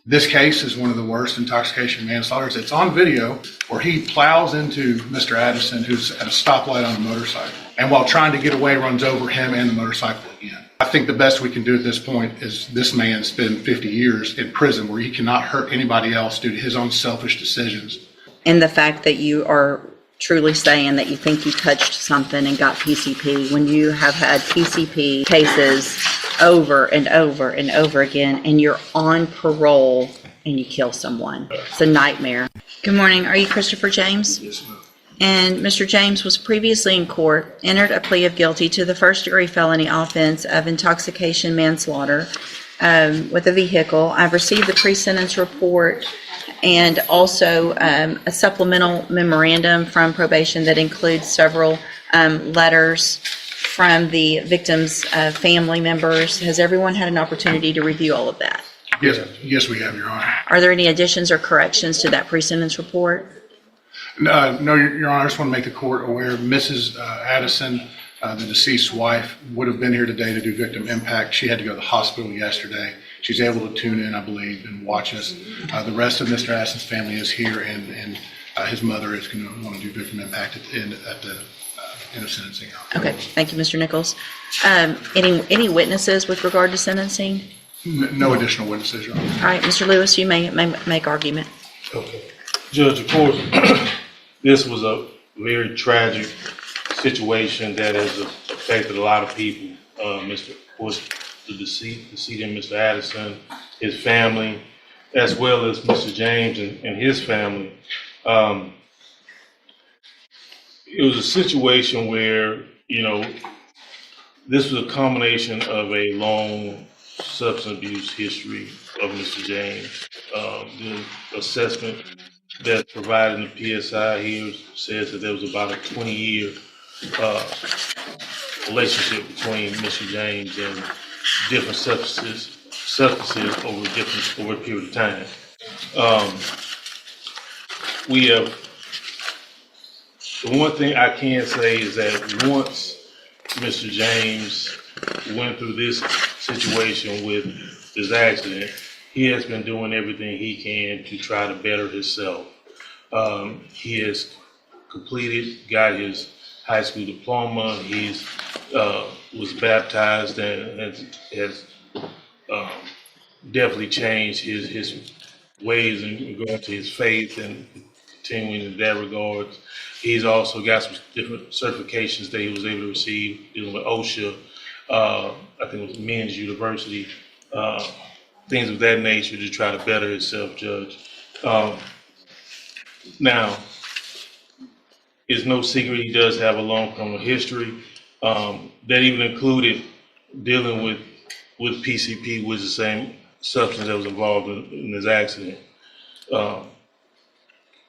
This case is one of the worst intoxication manslaughters. It's on video where he plows into Mr. Addison, who's at a stoplight on a motorcycle, and while trying to get away, runs over him and the motorcycle again. I think the best we can do at this point is this man spent 50 years in prison where he cannot hurt anybody else due to his own selfish decisions. And the fact that you are truly saying that you think you touched something and got PCP when you have had PCP cases over and over and over again, and you're on parole and you kill someone. It's a nightmare. Good morning. Are you Christopher James? Yes, ma'am. And Mr. James was previously in court, entered a plea of guilty to the first-degree felony offense of intoxication manslaughter with a vehicle. I've received the pre-sentence report and also a supplemental memorandum from probation that includes several letters from the victim's family members. Has everyone had an opportunity to review all of that? Yes, we have, Your Honor. Are there any additions or corrections to that pre-sentence report? No, Your Honor, I just want to make the court aware. Mrs. Addison, the deceased wife, would have been here today to do victim impact. She had to go to the hospital yesterday. She's able to tune in, I believe, and watch us. The rest of Mr. Addison's family is here, and his mother is going to want to do victim impact at the in a sentencing. Okay, thank you, Mr. Nichols. Any witnesses with regard to sentencing? No additional witnesses, Your Honor. All right, Mr. Lewis, you may make argument. Okay. Judge, of course, this was a very tragic situation that has affected a lot of people. Of course, the decedent, Mr. Addison, his family, as well as Mr. James and his family. It was a situation where, this was a combination of a long substance abuse history of Mr. James. The assessment that's provided in the PSI here says that there was about a 20-year relationship between Mr. James and different substances over a period of time. The one thing I can say is that once Mr. James went through this situation with his accident, he has been doing everything he can to try to better himself. He has got his high school diploma. He's was baptized and has definitely changed his ways in going to his faith and continuing in that regard. He's also got some different certifications that he was able to receive dealing with OSHA. I think it was Men's University, things of that nature to try to better himself, Judge. Now, it's no secret he does have a long criminal history that even included dealing with PCP, which is the same substance that was involved in his accident,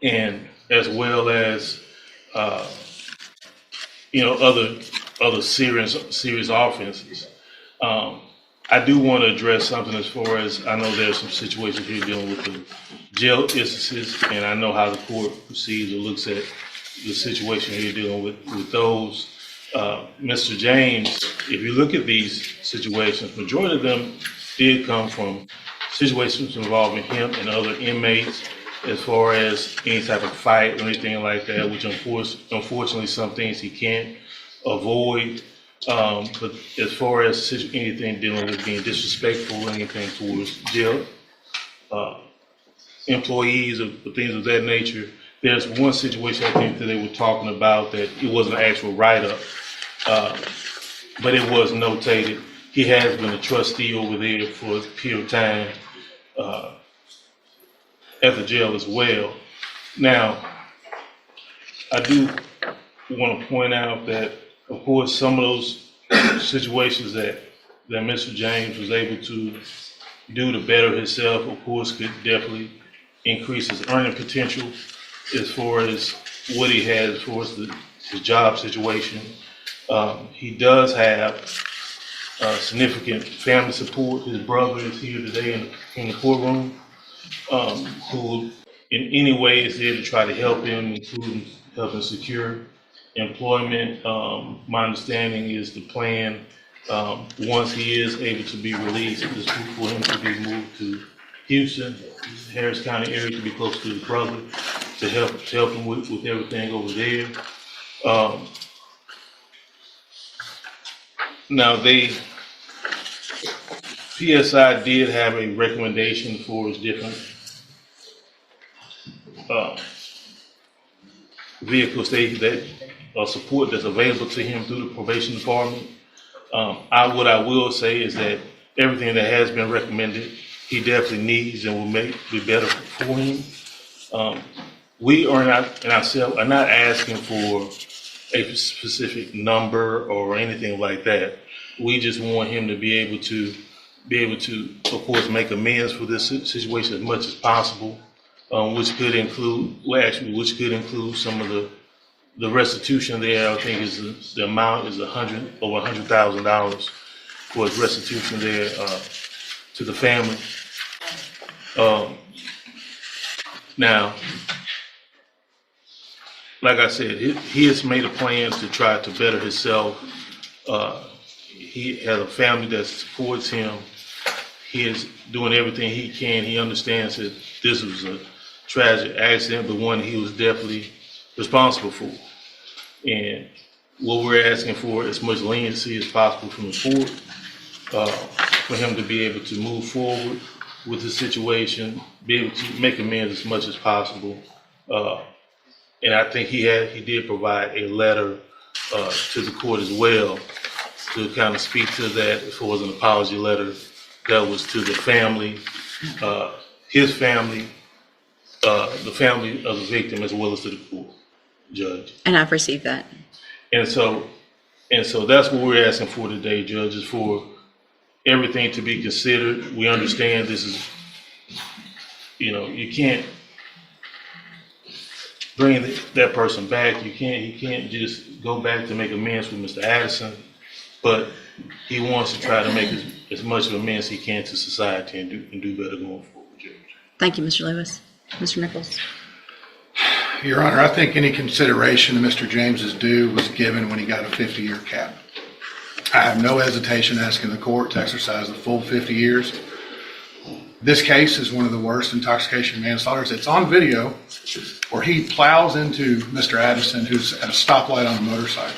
and as well as other serious offenses. I do want to address something as far as I know there's some situations here dealing with the jail instances, and I know how the court proceeds or looks at the situation here dealing with those. Mr. James, if you look at these situations, majority of them did come from situations involving him and other inmates, as far as any type of fight or anything like that, which unfortunately some things he can't avoid. But as far as anything dealing with being disrespectful or anything towards jail employees or things of that nature, there's one situation I think that they were talking about that it wasn't an actual write-up, but it was notated. He has been a trustee over there for a period of time at the jail as well. Now, I do want to point out that, of course, some of those situations that Mr. James was able to do to better himself, of course, could definitely increase his earning potential as far as what he has as far as his job situation. He does have significant family support. His brother is here today in the courtroom, who in any way is there to try to help him, including helping secure employment. My understanding is the plan, once he is able to be released, is for him to be moved to Houston, Harris County area to be close to his brother to help him with everything over there. Now PSI did have a recommendation for his different vehicles that support that's available to him through the probation department. What I will say is that everything that has been recommended, he definitely needs and will be better for him. We are not asking for a specific number or anything like that. We just want him to be able to, of course, make amends for this situation as much as possible, which could include some of the restitution there. I think the amount is over $100,000 for his restitution there to the family. Now, like I said, he has made a plan to try to better himself. He has a family that supports him. He is doing everything he can. He understands that this was a tragic accident, but one he was definitely responsible for. And what we're asking for is as much leniency as possible from the court for him to be able to move forward with the situation, be able to make amends as much as possible. And I think he did provide a letter to the court as well to kind of speak to that as far as an apology letter that was to the family, his family, the family of the victim, as well as to the court judge. And I've received that. And so that's what we're asking for today, Judge, is for everything to be considered. We understand this is, you can't bring that person back. You can't just go back to make amends with Mr. Addison, but he wants to try to make as much of amends he can to society and do better going forward, Judge. Thank you, Mr. Lewis. Mr. Nichols. Your Honor, I think any consideration to Mr. James's due was given when he got a 50-year cap. I have no hesitation asking the court to exercise the full 50 years. This case is one of the worst intoxication manslaughters. It's on video where he plows into Mr. Addison, who's at a stoplight on a motorcycle,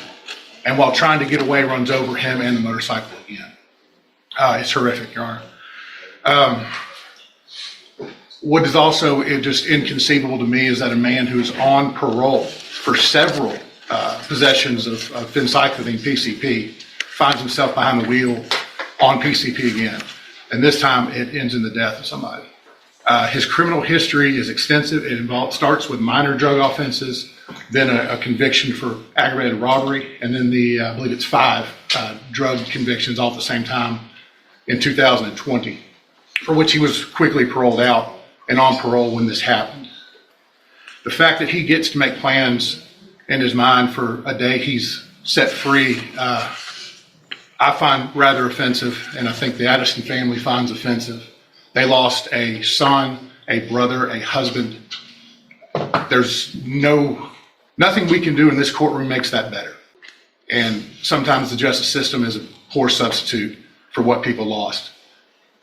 and while trying to get away, runs over him and the motorcycle again. It's horrific, Your Honor. What is also just inconceivable to me is that a man who's on parole for several possessions of phencyclidine, PCP, finds himself behind the wheel on PCP again. And this time it ends in the death of somebody. His criminal history is extensive. It starts with minor drug offenses, then a conviction for aggravated robbery, and then I believe it's 5 drug convictions all at the same time in 2020, for which he was quickly paroled out and on parole when this happened. The fact that he gets to make plans in his mind for a day he's set free, I find rather offensive, and I think the Addison family finds offensive. They lost a son, a brother, a husband. There's nothing we can do in this courtroom makes that better. And sometimes the justice system is a poor substitute for what people lost.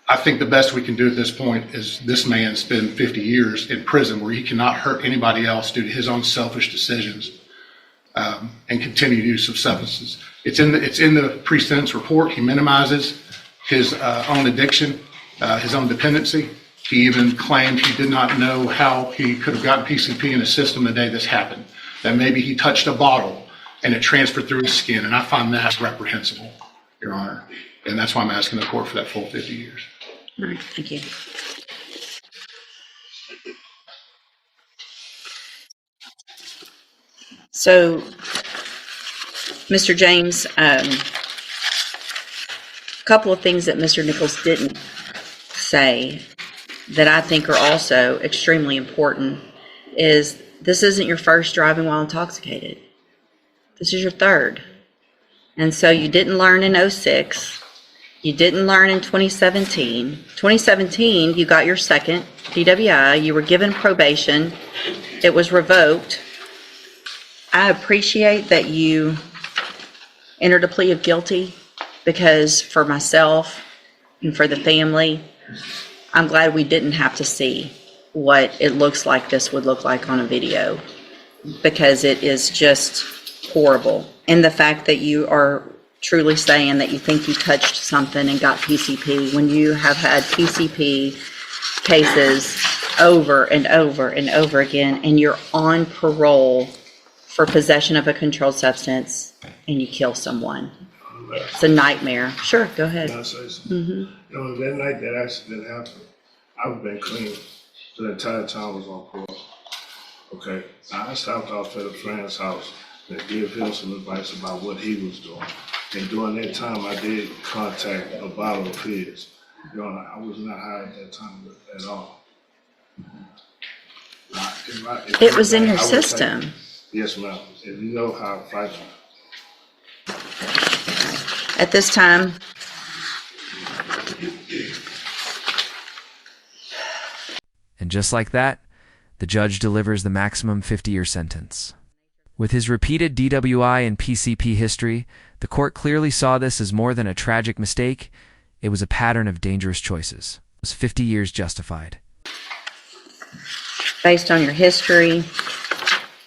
I think the best we can do at this point is this man spend 50 years in prison where he cannot hurt anybody else due to his own selfish decisions and continued use of substances. It's in the pre-sentence report. He minimizes his own addiction, his own dependency. He even claimed he did not know how he could have gotten PCP in his system the day this happened, that maybe he touched a bottle and it transferred through his skin, and I find that reprehensible, Your Honor. And that's why I'm asking the court for that full 50 years. All right, thank you. So, Mr. James, a couple of things that Mr. Nichols didn't say that I think are also extremely important is this isn't your first driving while intoxicated. This is your third. And so you didn't learn in 06. You didn't learn in 2017. 2017, you got your second DWI. You were given probation. It was revoked. I appreciate that you entered a plea of guilty because for myself and for the family, I'm glad we didn't have to see what it looks like this would look like on a video, because it is just horrible. And the fact that you are truly saying that you think you touched something and got PCP when you have had PCP cases over and over and over again, and you're on parole for possession of a controlled substance and you kill someone. It's a nightmare. Sure, go ahead. Can I say something? You know, that night that accident happened, I've been clean the entire time I was on parole. Okay, now I stopped off at a friend's house and give him some advice about what he was doing. And during that time, I did contact a bottle of his. You know, I was not high at that time at all. It was in your I would system. say, yes, ma'am. If you know how I fight. At this time, And just like that, the judge delivers the maximum 50-year sentence. With his repeated DWI and PCP history, the court clearly saw this as more than a tragic mistake. It was a pattern of dangerous choices. Was 50 years justified? based on your history,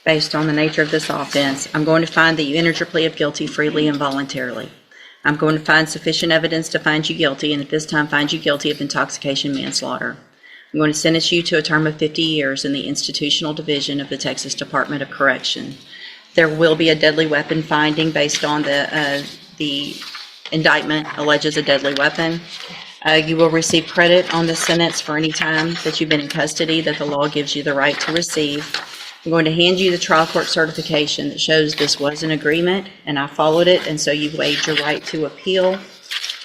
based on the nature of this offense, I'm going to find that you entered your plea of guilty freely and voluntarily. I'm going to find sufficient evidence to find you guilty, and at this time find you guilty of intoxication manslaughter. I'm going to sentence you to a term of 50 years in the institutional division of the Texas Department of Correction. There will be a deadly weapon finding based on the indictment alleges a deadly weapon. You will receive credit on the sentence for any time that you've been in custody that the law gives you the right to receive. I'm going to hand you the trial court certification that shows this was an agreement and I followed it, and so you've waived your right to appeal.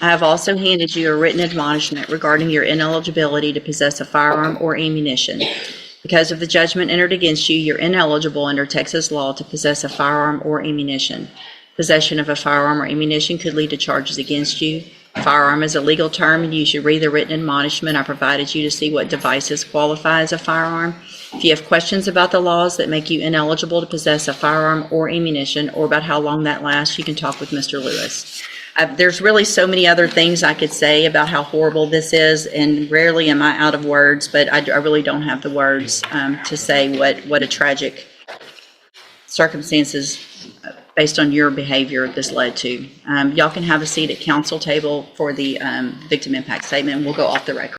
I have also handed you a written admonishment regarding your ineligibility to possess a firearm or ammunition. Because of the judgment entered against you, you're ineligible under Texas law to possess a firearm or ammunition. Possession of a firearm or ammunition could lead to charges against you. Firearm is a legal term, and you should read the written admonishment I provided you to see what devices qualify as a firearm. If you have questions about the laws that make you ineligible to possess a firearm or ammunition, or about how long that lasts, you can talk with Mr. Lewis. There's really so many other things I could say about how horrible this is, and rarely am I out of words, but I really don't have the words to say what a tragic circumstances based on your behavior this led to. Y'all can have a seat at council table for the victim impact statement, and we'll go off the record.